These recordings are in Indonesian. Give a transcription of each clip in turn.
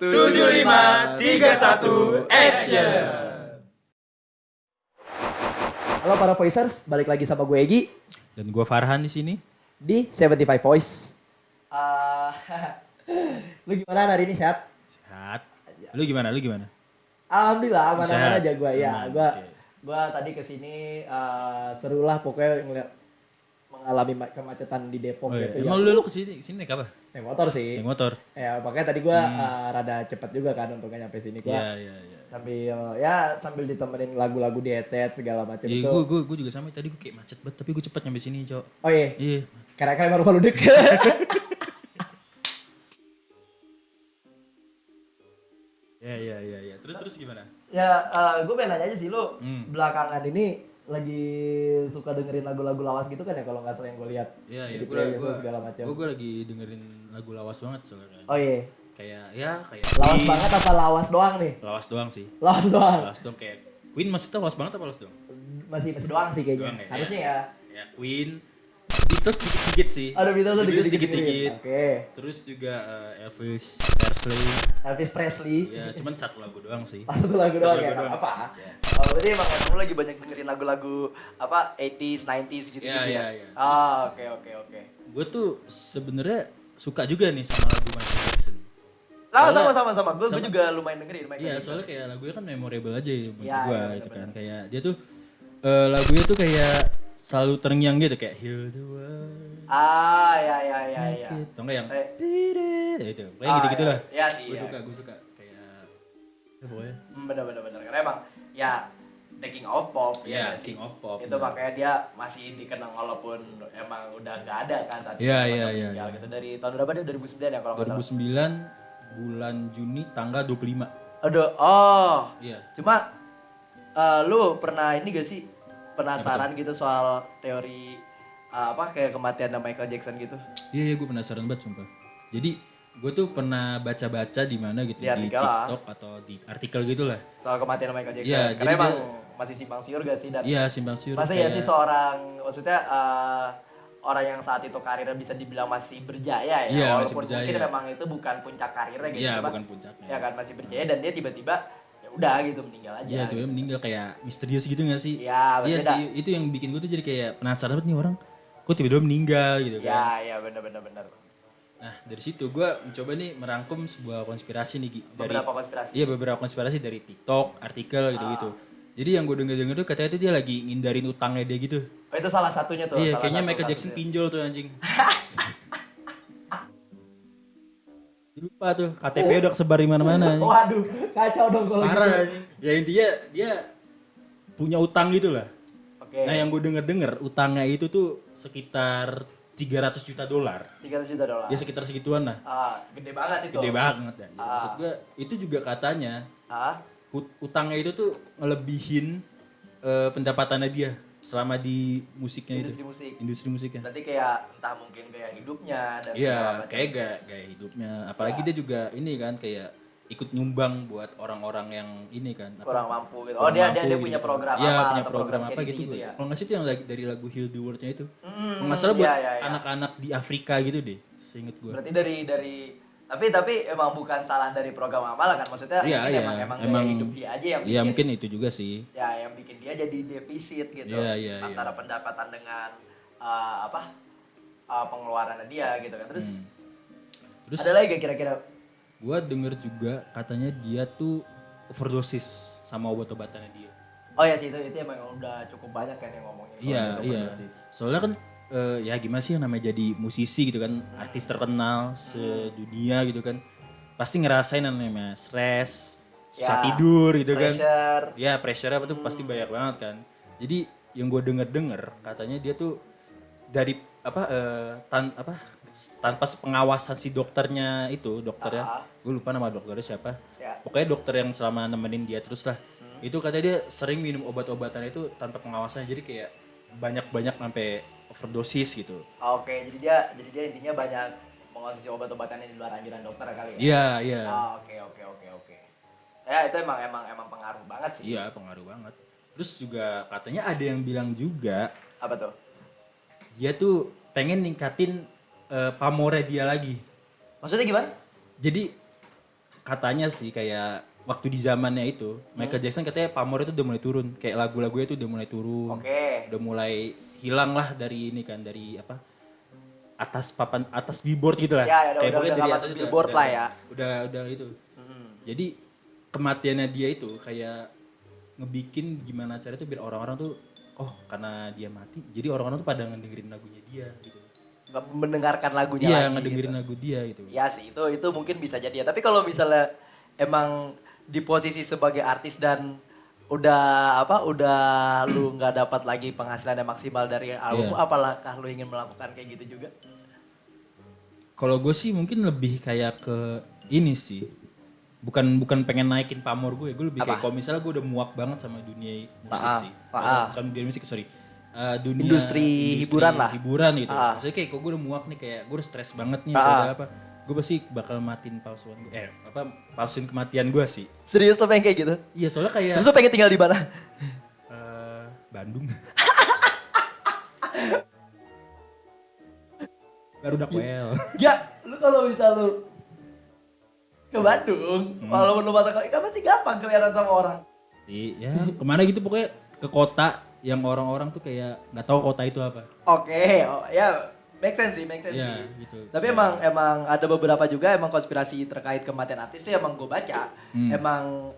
7531 action. Halo para voicers, balik lagi sama gue Egi Dan gue Farhan di sini. di 75 Voice. Lu gimana hari ini, sehat? Sehat. Lu gimana? Alhamdulillah aman-aman Sehat. aja gue ya. Aman, Gue oke. tadi kesini seru lah pokoknya ngeliat mengalami kemacetan di Depok Oh, iya. gitu Emang ya. lu kesini naik apa? Naik motor sih. Naik motor. Ya makanya tadi gue rada cepet juga kan untuk nyampe sini. Gue Iya. sambil ditemenin lagu-lagu di headset segala macam Iya, itu. gue juga sama tadi gue kayak macet banget tapi gue cepet nyampe sini, Cok. Oh iya, Iya. karena baru dek. Iya. Terus gimana? Ya, gue pengen nanya aja sih lo belakangan ini lagi suka dengerin lagu-lagu lawas gitu kan ya kalau nggak salah yang gue lihat. Iya. Di playlist lo segala macam. Gue lagi dengerin lagu lawas banget soalnya. Oh iya. Kayak Lawas Queen. banget apa lawas doang nih? Lawas doang sih. Lawas doang. Lawas doang kayak Queen maksudnya lawas banget apa lawas doang? Masih doang sih kayaknya. Doang ya? Harusnya ya. Ya Queen. Beatles dikit-dikit sih. Ada Beatles tuh Beatles dikit-dikit. Oke. Terus juga Elvis Presley. Elvis Presley. Ya, cuman satu lagu doang sih. Pas satu lagu doang Satu ya, lagu nggak doang. apa. Ya. Oh, berarti emang lu lagi banyak dengerin lagu-lagu apa 80s, 90s gitu Iya. ya? Ah, oke. Gue tuh sebenarnya suka juga nih sama lagu Michael Jackson. Sama. Gue juga lumayan dengerin Michael Iya, Jackson. soalnya kayak lagunya kan memorable aja ya buat Iya, gue iya, gitu kan. bener-bener. Kayak dia tuh lagunya tuh kayak selalu terngiang gitu kayak Heal the World. Ah, ya. Atau enggak yang Eh. ya itu. Kayak gitu-gitu lah. Iya sih. Gue Iya. suka kayak ya pokoknya. Bener. Karena emang ya The King of Pop Iya, nggak sih? King of Pop, Itu bener. makanya dia masih dikenang walaupun emang udah gak ada kan saat itu. Iya, teman-teman iya. meninggal gitu. Dari tahun berapa dia? 2009 ya kalau nggak salah. 2009 bulan Juni tanggal 25. Aduh, oh. Iya. Cuma lu pernah ini gak sih penasaran gitu soal teori kayak kematian Michael Jackson gitu? Iya, gue penasaran banget sumpah. Jadi gue tuh pernah baca-baca di mana gitu Di di artikel lah. TikTok atau di artikel gitu lah. Soal kematian Michael Jackson. Iya, Karena jadi emang masih simpang siur gak sih? Dan Iya, simpang siur. masa ya sih seorang, maksudnya orang yang saat itu karirnya bisa dibilang masih berjaya ya, Iya, masih walaupun berjaya. mungkin memang itu bukan puncak karirnya gitu, Iya, cuma bukan puncaknya. ya kan masih berjaya dan dia tiba-tiba ya udah gitu meninggal aja. Iya, tiba-tiba meninggal kayak misterius gitu gak sih? Iya, Iya berbeda. sih, itu yang bikin gue tuh jadi kayak penasaran banget nih orang kok tiba-tiba meninggal gitu kan. Ya benar. Nah, dari situ gue mencoba nih merangkum sebuah konspirasi nih Gi. Beberapa konspirasi. Iya, beberapa konspirasi dari TikTok, artikel gitu-gitu. Jadi yang gue denger tuh katanya tuh dia lagi ngindarin utangnya dia gitu. Oh, itu salah satunya tuh. Iya, salah kayaknya satu Michael Jackson kasusnya. pinjol tuh anjing. Lupa tuh, KTP udah kesebar di mana-mana. anjing. Waduh, kacau dong kalau gitu. Parah anjing. Ya intinya dia punya utang gitu lah. Oke. Nah, yang gue denger utangnya itu tuh sekitar $300 juta. $300 juta. Ya sekitar segituan lah. Gede banget itu. Gede banget ya. Maksud gue itu juga katanya utangnya itu tuh ngelebihin pendapatannya dia selama di musiknya Industri itu. musik. Industri musiknya. Berarti kayak entah mungkin gaya hidupnya dan segala Iya, macam. kayak gaya hidupnya. Apalagi dia juga ini kan kayak ikut nyumbang buat orang-orang yang ini kan. Kurang mampu gitu. kurang dia mampu punya gitu. program Iya, apa punya atau program apa charity gitu, ya. Kalau nggak sih itu yang dari lagu Heal the World-nya itu. Kalau nggak salah buat iya. anak-anak di Afrika gitu deh, seinget gue. Berarti dari tapi emang bukan salah dari program apalah kan, maksudnya Iya, ini iya. emang gaya hidup dia aja yang bikin. Iya, mungkin itu juga sih. Ya yang bikin dia jadi defisit gitu. Iya. Antara pendapatan dengan pengeluarannya dia gitu kan. Terus Terus ada lagi gak kira-kira? gue denger juga katanya dia tuh overdosis sama obat-obatannya dia. Oh ya sih itu emang udah cukup banyak kan yang ngomongin soal Iya. overdosis. Soalnya kan ya gimana sih yang namanya jadi musisi gitu kan, artis terkenal sedunia gitu kan. Pasti ngerasain yang namanya stres, susah Ya, tidur gitu kan. Pressure. Ya, pressure apa tuh pasti banyak banget kan. Jadi yang gue denger katanya dia tuh dari tanpa pengawasan si dokternya itu, dokternya. Gue lupa nama dokternya siapa. Ya. Pokoknya dokter yang selama nemenin dia terus lah. Itu katanya dia sering minum obat-obatan itu tanpa pengawasan. Jadi kayak banyak-banyak sampai overdosis gitu. Oke, jadi dia intinya banyak mengonsumsi obat-obatan yang di luar anjuran dokter kali Iya, ya. iya. Oke. Ya itu emang pengaruh banget sih. Iya, pengaruh banget. Terus juga katanya ada yang bilang juga Apa tuh? dia tuh pengen ningkatin pamornya dia lagi. Maksudnya gimana? Jadi katanya sih kayak waktu di zamannya itu Michael Jackson katanya pamor itu udah mulai turun, kayak lagu-lagunya itu udah mulai turun, udah mulai hilang lah dari ini kan, dari apa, atas billboard gitu lah, Ya, kayak pokoknya dari masuk atas billboard lah ya. udah itu. Jadi kematiannya dia itu kayak ngebikin gimana cara itu biar orang-orang tuh karena dia mati jadi orang-orang tuh pada ngedengerin lagunya dia gitu. Mendengarkan lagunya Iya, lagi ngedengerin gitu. lagu dia gitu. Ya sih itu mungkin bisa jadi ya. Tapi kalau misalnya emang di posisi sebagai artis dan udah lu nggak dapat lagi penghasilan yang maksimal dari album, apakah lu ingin melakukan kayak gitu juga? Kalau gue sih mungkin lebih kayak ke ini sih. Bukan pengen naikin pamor gue lebih kayak kalau misalnya gue udah muak banget sama dunia musik sih. Bukan dunia musik, sorry. Dunia Industri hiburan lah. Hiburan gitu. Maksudnya kayak kok gue udah muak nih, kayak gue udah stres banget nih udah apa. Gue pasti bakal matiin palsuin kematian gue sih. Serius lo pengen kayak gitu? Iya, soalnya kayak Terus lo pengen tinggal di mana? Bandung. Baru udah well. Ya, lu kalau misal lu ke Bandung, walaupun lu mata kan masih gampang kelihatan sama orang. Ya kemana gitu pokoknya ke kota yang orang-orang tuh kayak nggak tahu kota itu apa. Oke, ya make sense sih. Ya, gitu. Tapi emang ada beberapa juga emang konspirasi terkait kematian artis tuh emang gue baca, emang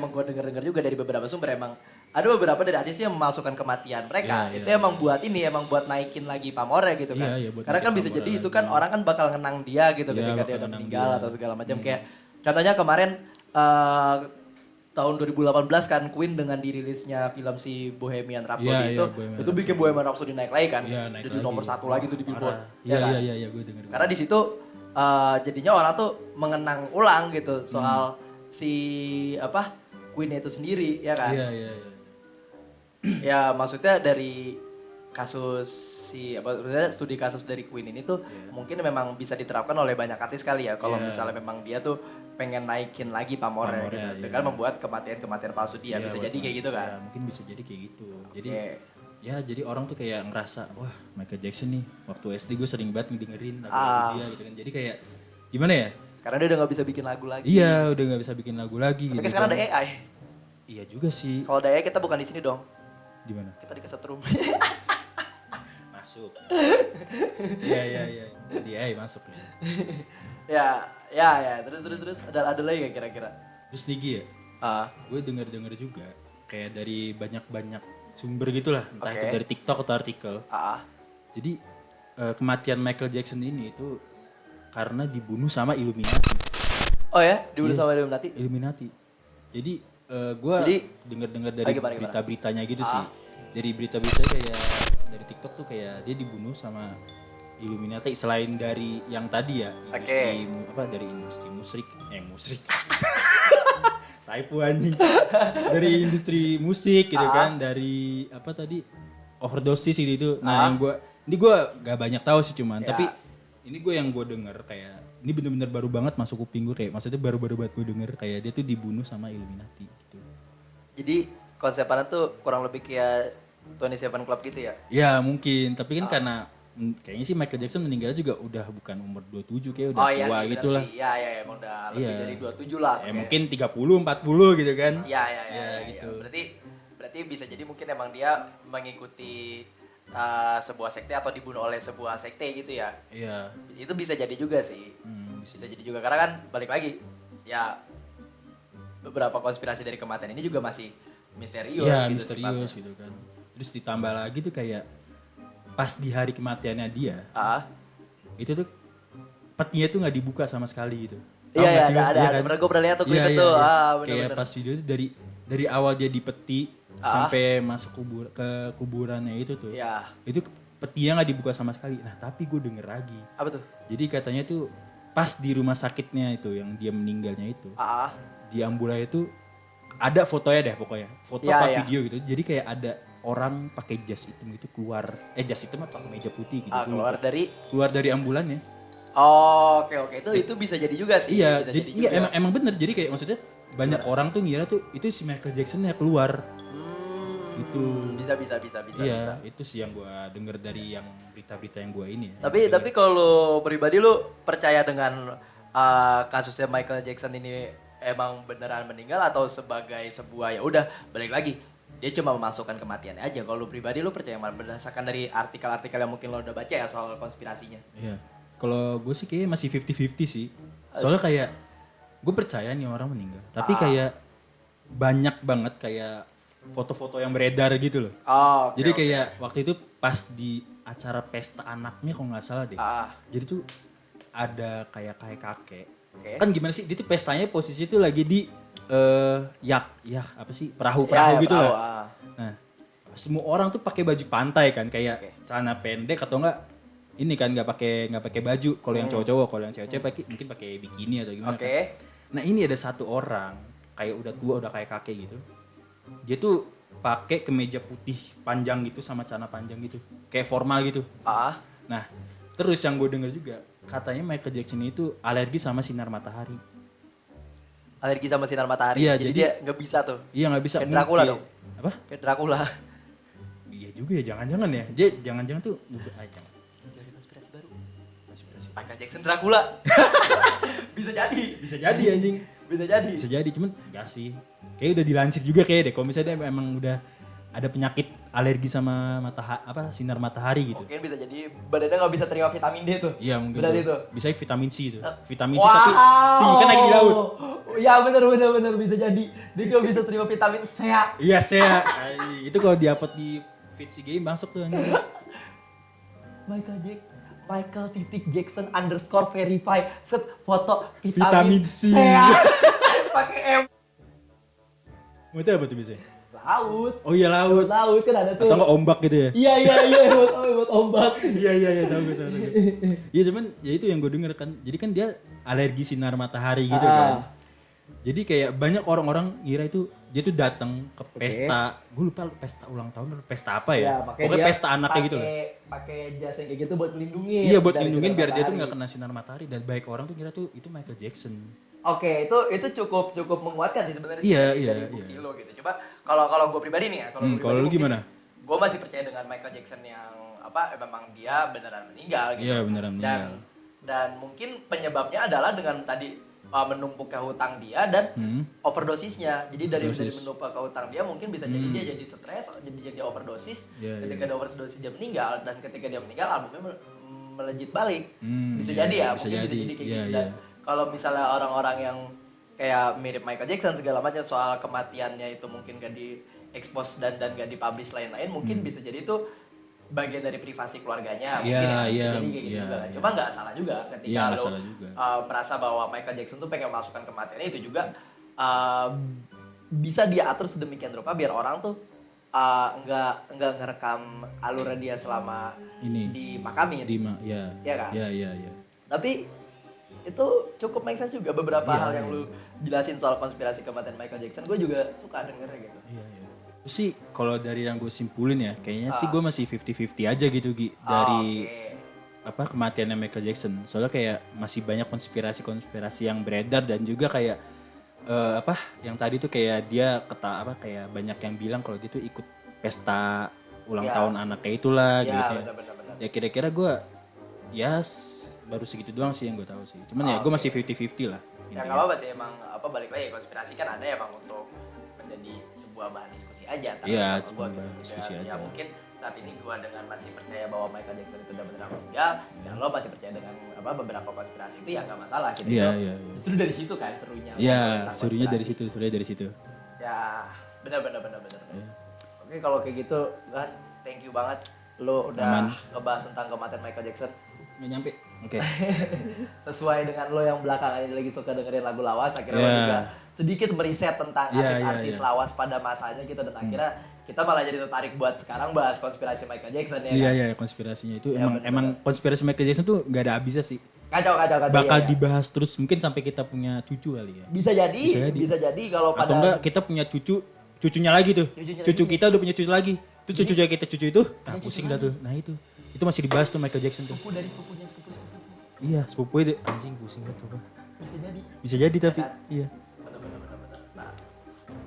gue denger juga dari beberapa sumber emang ada beberapa dari artis yang memasukkan kematian mereka. Itu emang buat naikin lagi pamornya gitu kan. Karena kan bisa jadi itu kan orang kan bakal ngenang dia gitu ketika dia udah meninggal atau segala macam kayak contohnya kemarin tahun 2018 kan Queen dengan dirilisnya film si Bohemian Rhapsody itu bikin Bohemian Rhapsody naik lagi kan. Jadi nomor 1 lagi tuh di Billboard. Iya, gue denger. Karena di situ jadinya orang tuh mengenang ulang gitu soal si Queen itu sendiri ya kan. Iya. Ya maksudnya dari kasus studi kasus dari Queen ini tuh mungkin memang bisa diterapkan oleh banyak artis kali ya kalau misalnya memang dia tuh pengen naikin lagi pamornya gitu dengan membuat kematian palsu dia bisa jadi kayak gitu kan. Ya, mungkin bisa jadi kayak gitu. Jadi jadi orang tuh kayak ngerasa wah Michael Jackson nih waktu SD gue sering banget ngedengerin lagu dia gitu kan. Jadi kayak gimana ya? Karena dia udah gak bisa bikin lagu lagi. Iya, udah gak bisa bikin lagu lagi. Tapi gitu sekarang kan. ada AI. Iya juga sih. Kalau ada AI kita bukan di sini dong. Di mana? Kita di kesetrum. Masuk. Iya. Dia masuk. ya. Terus ada lagi gak kira-kira? Terus Nigi ya? Gue denger juga kayak dari banyak sumber gitulah, entah itu dari TikTok atau artikel. Jadi kematian Michael Jackson ini itu karena dibunuh sama Illuminati. Oh ya, dibunuh sama Illuminati? Illuminati. Jadi gue denger dari berita-beritanya gitu sih. Dari berita-berita kayak dari TikTok tuh kayak dia dibunuh sama Illuminati selain dari yang tadi ya dari industri musik typo anjing dari industri musik gitu kan, dari apa tadi overdosis gitu. Nah yang gue gak banyak tahu sih cuman tapi ini yang gue denger kayak ini bener-bener baru banget masuk kuping gue, kayak maksudnya baru-baru banget gue denger kayak dia tuh dibunuh sama Illuminati gitu. Jadi konsepnya tuh kurang lebih kayak 27 Club gitu ya? Ya mungkin, tapi kan karena kayaknya sih Michael Jackson meninggal juga udah bukan umur 27, kayak udah tua gitu lah. Iya, emang udah lebih dari 27 lah. Mungkin 30, 40 gitu kan. Iya, gitu. Berarti bisa jadi mungkin emang dia mengikuti sebuah sekte atau dibunuh oleh sebuah sekte gitu ya. Iya. Itu bisa jadi juga sih. Bisa jadi juga karena kan balik lagi ya beberapa konspirasi dari kematian ini juga masih misterius gitu. Iya, gitu. misterius gitu kan. Terus ditambah lagi tuh kayak pas di hari kematiannya dia, itu tuh petinya tuh nggak dibuka sama sekali gitu. Iya, ada. Pernah gue pernah lihat tuh klip itu. Kayak pas video itu dari awal dia dipeti sampai masuk ke kuburannya itu tuh. Iya. Itu petinya nggak dibuka sama sekali. Nah tapi gue denger lagi. Apa tuh? Jadi katanya tuh pas di rumah sakitnya itu yang dia meninggalnya itu, di ambulans itu ada fotonya deh pokoknya, foto video gitu. Jadi kayak ada orang pakai jas hitam gitu keluar, jas hitam atau meja putih gitu. Keluar dari ambulannya. Oh, oke. Itu bisa jadi juga sih. Iya, jadi emang bener. Jadi kayak maksudnya banyak orang tuh ngira tuh itu si Michael Jackson-nya keluar. Gitu. Bisa. Iya, itu sih yang gue denger dari yang berita-berita yang gue ini. Tapi kalau pribadi lu percaya dengan kasusnya Michael Jackson ini emang beneran meninggal atau sebagai sebuah ya udah balik lagi dia cuma memasukkan kematiannya aja. Kalau lu pribadi lu percaya mana berdasarkan dari artikel-artikel yang mungkin lo udah baca ya soal konspirasinya? Iya. Kalau gue sih kayaknya masih 50-50 sih. Soalnya kayak gue percaya nih orang meninggal, tapi kayak banyak banget kayak foto-foto yang beredar gitu loh. Jadi kayak waktu itu pas di acara pesta anaknya kalau nggak salah deh. Jadi tuh ada kayak kakek. Kan gimana sih? Dia tuh pestanya posisi tuh lagi di apa sih? Perahu gitu lah. Nah, semua orang tuh pakai baju pantai kan, kayak celana pendek atau enggak ini kan nggak pakai baju. Kalau yang cowok-cowok, kalau yang cewek-cewek mungkin pakai bikini atau gimana. Kan. Nah, ini ada satu orang kayak udah tua, udah kayak kakek gitu. Dia tuh pakai kemeja putih panjang gitu sama celana panjang gitu. Kayak formal gitu. Nah, terus yang gue denger juga katanya Michael Jackson itu alergi sama sinar matahari. Alergi sama sinar matahari. Iya, jadi dia nggak bisa tuh. Iya, nggak bisa. Kayak Dracula dong. Apa? Kayak Dracula. Iya juga ya, jangan-jangan ya. Dia jangan-jangan tuh jangan. Konspirasi baru. Michael Jackson Dracula. Bisa jadi. Bisa jadi anjing. Bisa jadi, cuman enggak sih. Kayak udah dilansir juga kayak deh. Kalau misalnya emang udah ada penyakit alergi sama sinar matahari gitu. Mungkin bisa jadi badannya nggak bisa terima vitamin D tuh. Iya mungkin. Berarti itu. Bisa vitamin C itu. Vitamin C tapi C kan lagi di laut. Ya benar bisa jadi. Dia nggak bisa terima vitamin C. Iya C. Itu kalau diupload di feed si game masuk tuh anjing. Michael Jackson _verify set foto vitamin C. Pakai M. Itu apa tuh biasanya? Laut. Oh iya laut. Laut kan ada tuh. Atau nggak ombak gitu ya? Iya buat ombak. Iya tahu gue. Iya cuman ya itu yang gue denger kan. Jadi kan dia alergi sinar matahari gitu kan. Jadi kayak banyak orang-orang ngira itu dia tuh datang ke pesta. Gue lupa pesta ulang tahun atau pesta apa ya. Pokoknya pesta anaknya gitu loh. Pakai jas yang kayak gitu buat melindungi. Iya buat melindungi biar dia tuh nggak kena sinar matahari, dan baik orang tuh ngira tuh itu Michael Jackson. Oke, itu cukup menguatkan sih sebenarnya dari bukti lo gitu. Coba kalau gue pribadi nih ya, kalau lu gimana? Gue masih percaya dengan Michael Jackson yang memang dia beneran meninggal gitu. Iya, beneran meninggal. Dan mungkin penyebabnya adalah dengan tadi menumpuknya hutang dia dan overdosisnya. Jadi dari menumpuk ke hutang dia mungkin bisa jadi dia jadi stres, jadi overdosis. Ketika dia overdosis dia meninggal, dan ketika dia meninggal albumnya melejit balik. Bisa jadi ya, mungkin bisa jadi kayak gitu. Dan kalau misalnya orang-orang yang kayak mirip Michael Jackson segala macam soal kematiannya itu mungkin gak di-expose dan gak di-publish lain-lain, mungkin bisa jadi itu bagian dari privasi keluarganya. Mungkin bisa jadi kayak gitu juga kan. Cuma gak salah juga ketika lo merasa bahwa Michael Jackson tuh pengen memasukkan kematiannya, itu juga bisa dia atur sedemikian rupa biar orang tuh nggak ngerekam alurnya dia selama dimakamin. Iya kan? Iya. Tapi itu cukup make sense juga beberapa hal yang lu jelasin soal konspirasi kematian Michael Jackson. Gue juga suka dengernya gitu. Iya. Terus sih kalau dari yang gue simpulin ya, kayaknya sih gue masih 50-50 aja gitu Gi, dari kematiannya Michael Jackson. Soalnya kayak masih banyak konspirasi yang beredar, dan juga kayak yang tadi tuh kayak dia kayak banyak yang bilang kalau dia tuh ikut pesta ulang tahun anaknya itulah gitu ya. Bener. Ya kira-kira gue baru segitu doang sih yang gue tahu sih. Cuman ya gue masih 50-50 lah. Ya nggak apa-apa sih, emang balik lagi konspirasi kan ada emang untuk menjadi sebuah bahan diskusi aja. Iya, cuma bahan diskusi aja. Ya mungkin saat ini gue dengan masih percaya bahwa Michael Jackson itu udah beneran meninggal, dan lo masih percaya dengan beberapa konspirasi itu ya nggak masalah gitu. Iya. Justru dari situ kan serunya. Iya, serunya dari situ. Ya, benar. Oke, kalau kayak gitu kan, thank you banget lo udah ngebahas tentang kematian Michael Jackson. Nggak nyampe. Oke. Sesuai dengan lo yang belakangan ini lagi suka dengerin lagu lawas, akhirnya lo juga sedikit meriset tentang artis-artis lawas pada masanya gitu, dan akhirnya kita malah jadi tertarik buat sekarang bahas konspirasi Michael Jackson ya kan? Iya, konspirasinya itu emang konspirasi Michael Jackson tuh nggak ada habisnya sih. Kacau. Bakal dibahas terus, mungkin sampai kita punya cucu kali ya. Bisa jadi kalau pada. Atau enggak kita punya cucunya lagi tuh. Cucu kita udah punya cucu lagi. Tuh cucunya kita itu, pusing dah tuh. Nah itu masih dibahas tuh Michael Jackson tuh. Sepupu dari sepupu. Iya, sepupunya anjing pusing banget tuh. Bisa jadi tapi kan? iya. Bener. Nah,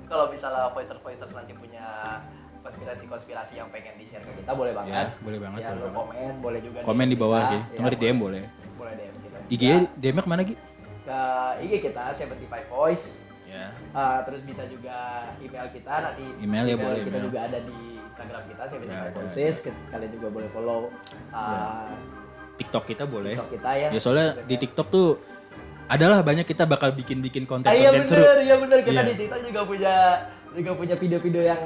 kalau misalnya voicers nanti punya konspirasi yang pengen di-share ke kita, boleh banget. Ya, boleh banget. Ya, lu komen, boleh juga komen di bawah gitu. Tunggu di DM boleh. Boleh DM kita. IG DM-nya kemana Gi? Ke ke IG kita 75 Voice. Ya. Terus bisa juga email kita nanti. Email ya, boleh kita email. juga ada di Instagram kita 75 Ya, Voices. Kalian juga boleh follow TikTok kita boleh. TikTok kita ya. Ya soalnya di TikTok tuh adalah banyak kita bakal bikin konten Iya seru. bener. Kita Iya. di TikTok juga punya video-video yang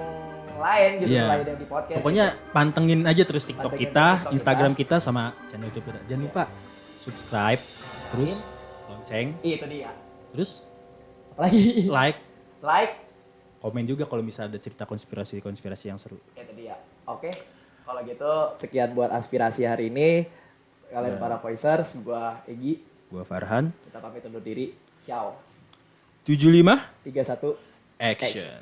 lain gitu Iya. selain yang di podcast. Pokoknya pantengin aja terus TikTok Pantengin kita, terus TikTok Instagram kita sama channel YouTube kita. Jangan lupa subscribe, terus lonceng, Itu dia. terus Lagi like, like. komen juga kalau misalnya ada cerita konspirasi yang seru. Itu dia. Oke. Kalau gitu sekian buat aspirasi hari ini. Kalian para voicers, gua Egi. Gua Farhan. Kita pamit undur diri. Ciao. 75 31 action.